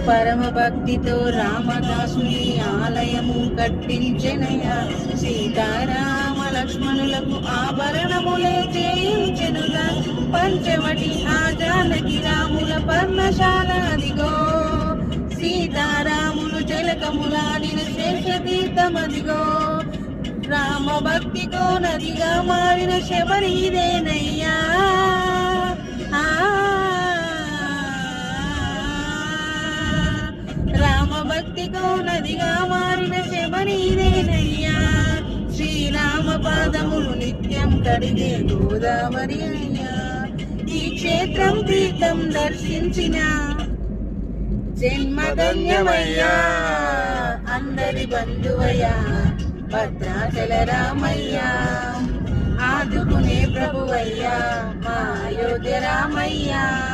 పరమ భక్తితో రామదాసుని ఆలయము కట్టించెనయ్యా. సీతారామ లక్ష్మణులకు ఆభరణములే చేయించెనుగా. పంచవటి ఆ జానకి రాముల పర్ణశాల అదిగో. సీతారాములు జలకములాడిన శేషతీర్థమదిగో. రామ భక్తితో నదిగా మారిన శబరి ఇదేనయ్యా. రామ భక్తితో నదిగా మారిన శబరి ఇదేనయ్యా. శ్రీరామ పాదములు నిత్యం కడిగే గోదావరి అయ్యా. ఈ క్షేత్రం తీర్థం దర్శించిన జన్మధన్యమయ్యా. అందరి బంధువయ్యా భద్రాచల రామయ్యా. ఆదుకునే ప్రభువయ్యా మా అయోధ్య రామయ్యా.